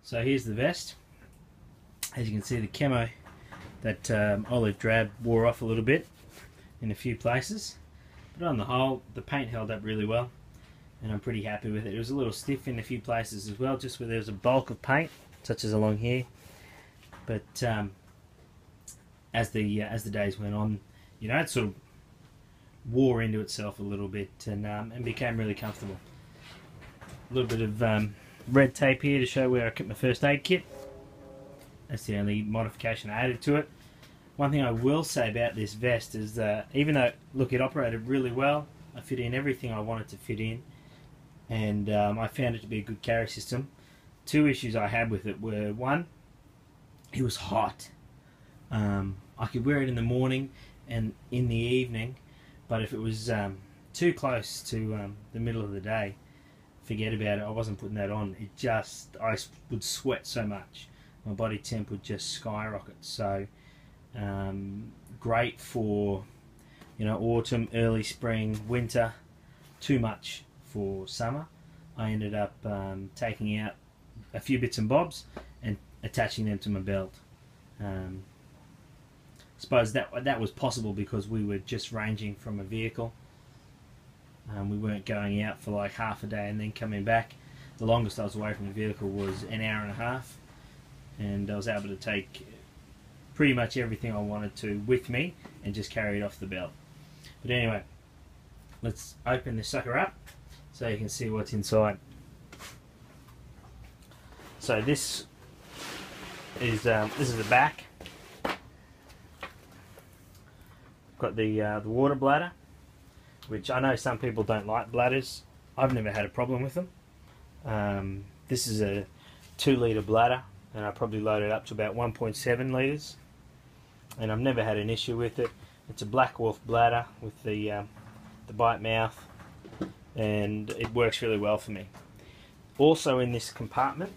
So here's the vest. As you can see, the camo, that olive drab, wore off a little bit in a few places, but on the whole the paint held up really well and I'm pretty happy with it. It was a little stiff in a few places as well, just where there was a bulk of paint, such as along here, but as the days went on, you know, it sort of wore into itself a little bit and became really comfortable. A little bit of red tape here to show where I kept my first aid kit. That's the only modification I added to it. One thing I will say about this vest is that even though, look, it operated really well, I fit in everything I wanted to fit in, and I found it to be a good carry system. Two issues I had with it were, one, it was hot. I could wear it in the morning and in the evening, but if it was too close to the middle of the day, forget about it. I wasn't putting that on. I would sweat so much. My body temp would just skyrocket. So great for, you know, autumn, early spring, winter. Too much for summer. I ended up taking out a few bits and bobs and attaching them to my belt. I suppose that was possible because we were just ranging from a vehicle. We weren't going out for like half a day and then coming back. The longest I was away from the vehicle was an hour and a half, and I was able to take pretty much everything I wanted to with me and just carry it off the belt. But anyway, let's open this sucker up so you can see what's inside. So this is the back. Got the water bladder, which I know some people don't like bladders. I've never had a problem with them. This is a 2-litre bladder, and I probably loaded up to about 1.7 litres, and I've never had an issue with it. It's a Black Wolf bladder with the bite mouth, and it works really well for me. Also in this compartment,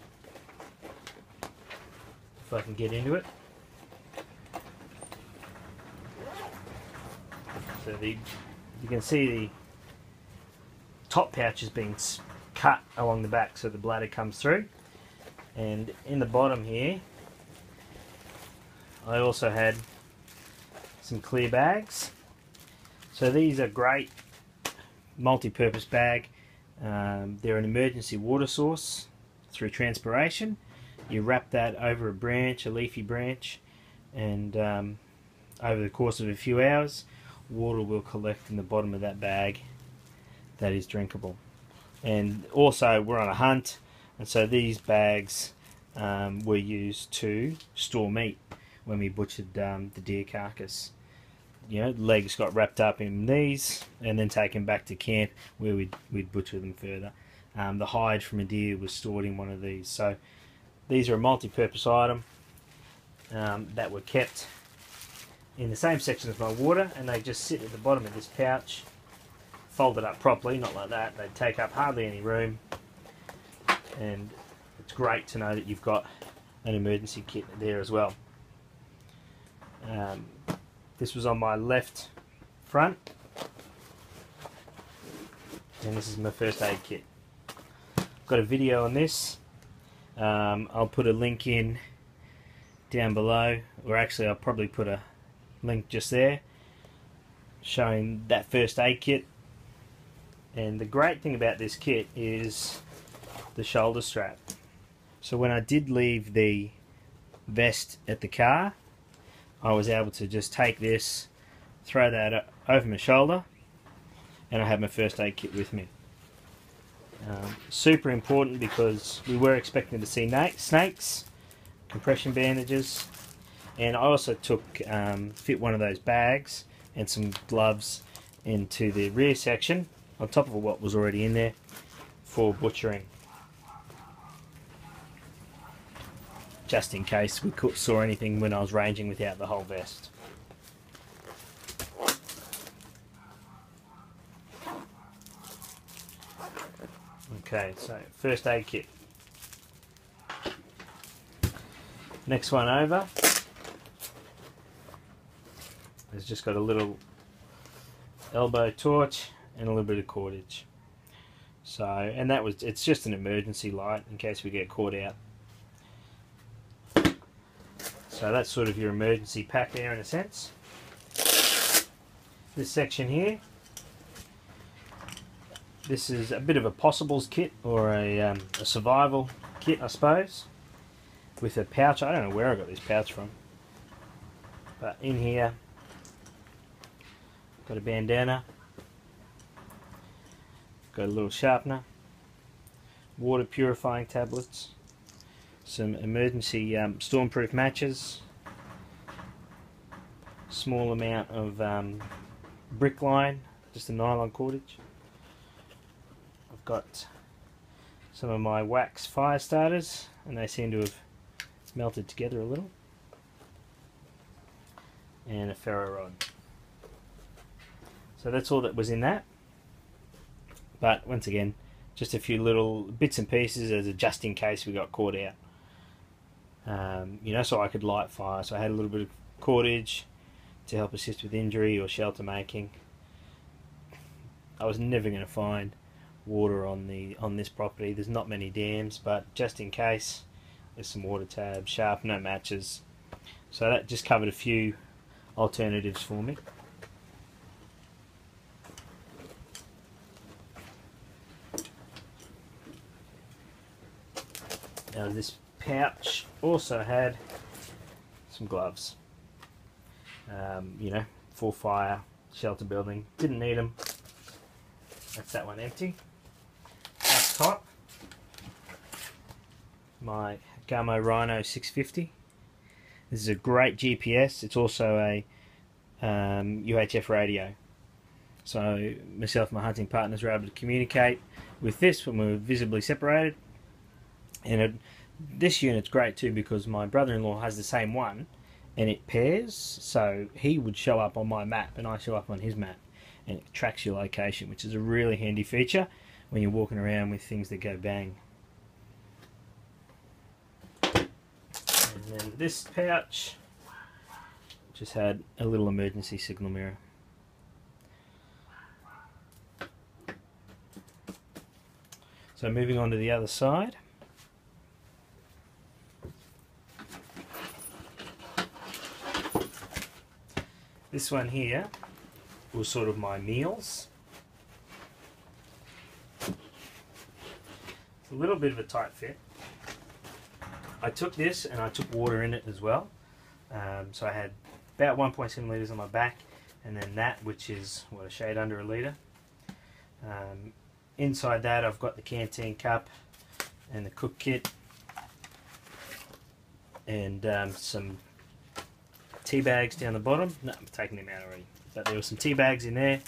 if I can get into it, so you can see the top pouch is being cut along the back so the bladder comes through, and in the bottom here I also had some clear bags. So these are great multi-purpose bag. They're an emergency water source through transpiration. You wrap that over a branch, a leafy branch, and over the course of a few hours, water will collect in the bottom of that bag that is drinkable. And also we're on a hunt, and so these bags were used to store meat when we butchered the deer carcass. You know, the legs got wrapped up in these and then taken back to camp where we'd butcher them further. The hide from a deer was stored in one of these. So these are a multi-purpose item that were kept in the same section as my water, and they just sit at the bottom of this pouch, folded up properly, not like that. They take up hardly any room, and it's great to know that you've got an emergency kit there as well. This was on my left front, and this is my first aid kit. Got a video on this. I'll put a link in down below, or actually I'll probably put a link just there showing that first aid kit. And the great thing about this kit is the shoulder strap. So when I did leave the vest at the car, I was able to just take this, throw that over my shoulder, and I had my first aid kit with me. Super important because we were expecting to see snakes, compression bandages, and I also fit one of those bags and some gloves into the rear section on top of what was already in there for butchering, just in case we saw anything when I was ranging without the whole vest. Okay, so first aid kit. Next one over. It's just got a little elbow torch and a little bit of cordage. So, and it's just an emergency light in case we get caught out. So that's sort of your emergency pack there in a sense. This section here, this is a bit of a possibles kit, or a survival kit I suppose, with a pouch. I don't know where I got this pouch from, but in here got a bandana, got a little sharpener, water purifying tablets, some emergency stormproof matches, small amount of brick line, just a nylon cordage. I've got some of my wax fire starters, and they seem to have melted together a little, and a ferro rod. So that's all that was in that, but once again, just a few little bits and pieces as a just in case we got caught out. You know, so I could light fire. So I had a little bit of cordage to help assist with injury or shelter making. I was never going to find water on this property. There's not many dams, but just in case, there's some water tabs, sharpener, matches. So that just covered a few alternatives for me. Now this pouch also had some gloves, you know, for fire, shelter building. Didn't need them. That's that one empty. Up top, my Gamo Rhino 650. This is a great GPS. It's also a UHF radio. So myself and my hunting partners were able to communicate with this when we were visibly separated. And this unit's great too because my brother-in-law has the same one, and it pairs, so he would show up on my map and I show up on his map, and it tracks your location, which is a really handy feature when you're walking around with things that go bang. And then this pouch just had a little emergency signal mirror. So moving on to the other side. This one here was sort of my meals. It's a little bit of a tight fit. I took this and I took water in it as well. So I had about 1.7 litres on my back, and then that, which is what, a shade under a litre. Inside that I've got the canteen cup and the cook kit, and some tea bags down the bottom. No, I'm taking them out already. But there were some tea bags in there,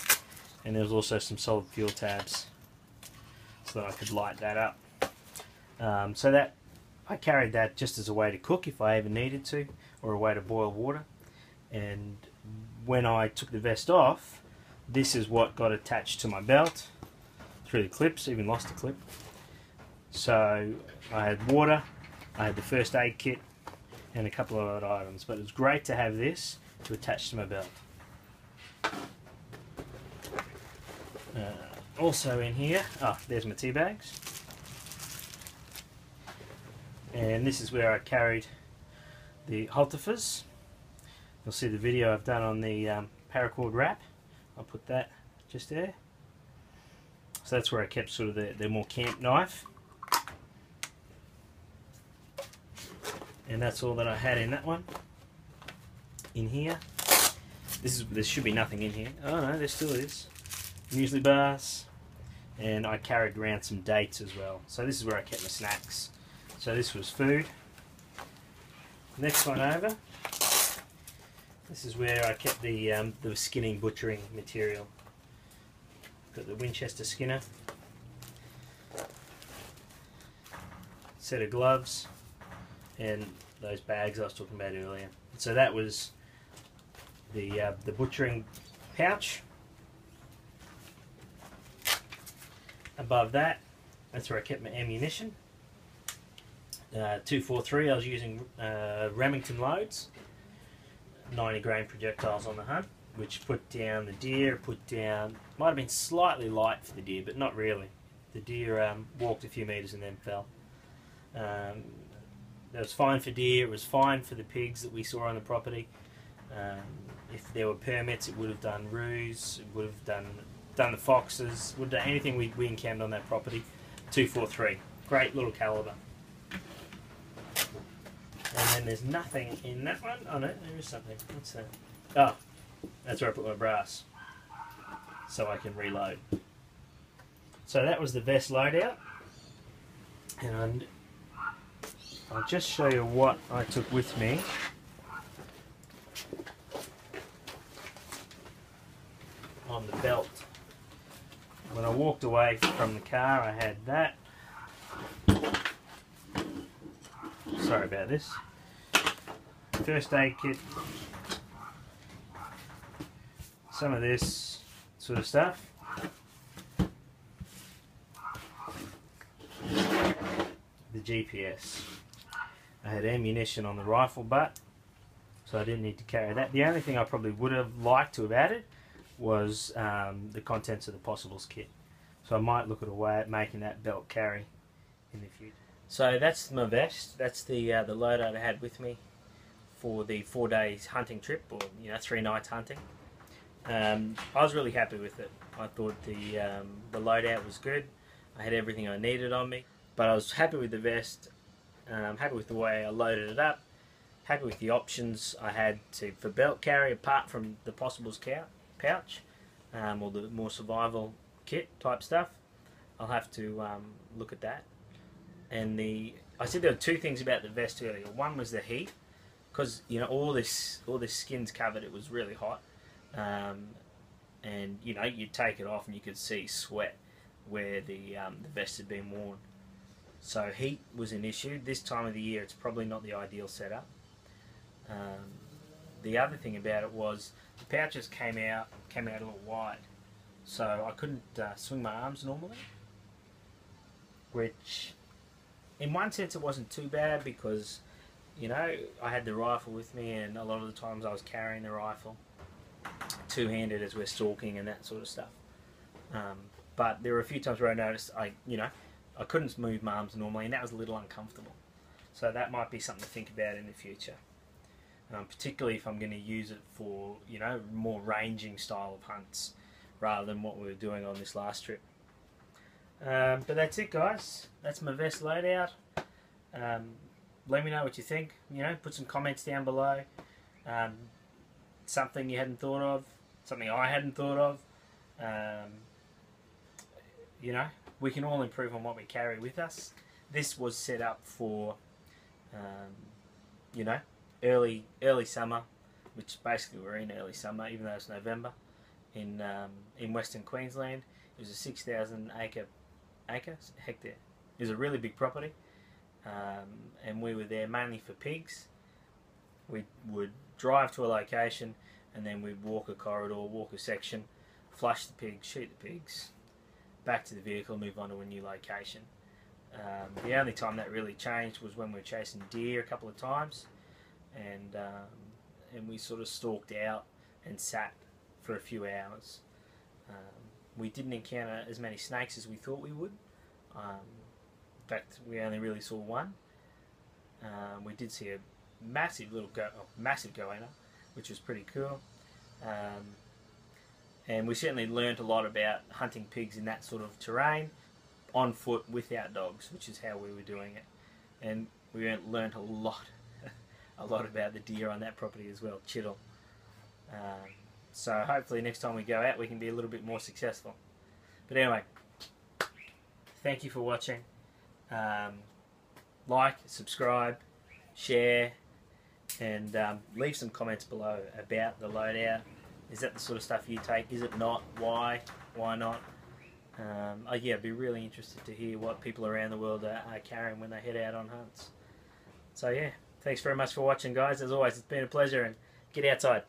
and there was also some solid fuel tabs so that I could light that up. So that I carried that just as a way to cook if I ever needed to, or a way to boil water. And when I took the vest off, this is what got attached to my belt through the clips. Even lost a clip. So I had water, I had the first aid kit, and a couple of other items, but it was great to have this to attach to my belt. Also in here, there's my tea bags, and this is where I carried the halterfers. You'll see the video I've done on the paracord wrap. I'll put that just there. So that's where I kept sort of the more camp knife. And that's all that I had in that one. In here, there should be nothing in here. Oh no, there still is. Muesli bars, and I carried around some dates as well. So this is where I kept my snacks. So this was food. Next one over. This is where I kept the skinning, butchering material. Got the Winchester skinner, set of gloves, and those bags I was talking about earlier. So that was the butchering pouch. Above that, that's where I kept my ammunition. 243, I was using Remington loads, 90 grain projectiles on the hunt, which put down the deer, might have been slightly light for the deer, but not really. The deer walked a few metres and then fell. That was fine for deer. It was fine for the pigs that we saw on the property. If there were permits, it would have done roos. It would have done the foxes. Would have done anything we encountered on that property. 243. Great little caliber. And then there's nothing in that one. Oh no, there is something. What's that? Oh, that's where I put my brass, so I can reload. So that was the vest loadout, and I'll just show you what I took with me. On the belt. When I walked away from the car, I had that. Sorry about this. First aid kit. Some of this sort of stuff. The GPS. I had ammunition on the rifle butt, so I didn't need to carry that. The only thing I probably would have liked to have added was the contents of the possibles kit. So I might look at a way at making that belt carry in the future. So that's my vest. That's the loadout I had with me for the 4 days hunting trip, or 3 nights hunting. I was really happy with it. I thought the loadout was good. I had everything I needed on me, but I was happy with the vest. Happy with the way I loaded it up. Happy with the options I had for belt carry, apart from the possibles pouch, or the more survival kit type stuff. I'll have to look at that. And I said there were 2 things about the vest earlier. One was the heat, because all this skin's covered. It was really hot, and you'd take it off and you could see sweat where the vest had been worn. So heat was an issue. This time of the year, it's probably not the ideal setup. The other thing about it was the pouches came out a little wide, so I couldn't swing my arms normally, which in one sense it wasn't too bad, because I had the rifle with me, and a lot of the times I was carrying the rifle two-handed as we're stalking and that sort of stuff. But there were a few times where I noticed I couldn't move my arms normally, and that was a little uncomfortable. So that might be something to think about in the future, particularly if I'm going to use it for more ranging style of hunts rather than what we were doing on this last trip. But that's it, guys. That's my vest loadout. Let me know what you think. Put some comments down below. Something you hadn't thought of, something I hadn't thought of. We can all improve on what we carry with us. This was set up for, early summer, which basically we're in early summer, even though it's November, in Western Queensland. It was a 6,000 hectare. It was a really big property, and we were there mainly for pigs. We would drive to a location, and then we'd walk a corridor, walk a section, flush the pigs, shoot the pigs, back to the vehicle, move on to a new location. The only time that really changed was when we were chasing deer a couple of times, and we sort of stalked out and sat for a few hours. We didn't encounter as many snakes as we thought we would. In fact, we only really saw one. We did see a massive goanna, which was pretty cool. And we certainly learnt a lot about hunting pigs in that sort of terrain, on foot without dogs, which is how we were doing it. And we learnt a lot about the deer on that property as well, Chiddle. So hopefully next time we go out we can be a little bit more successful. But anyway, thank you for watching. Like, subscribe, share, and leave some comments below about the loadout. Is that the sort of stuff you take? Is it not? Why? Why not? I'd be really interested to hear what people around the world are carrying when they head out on hunts. So yeah, thanks very much for watching, guys. As always, it's been a pleasure, and get outside.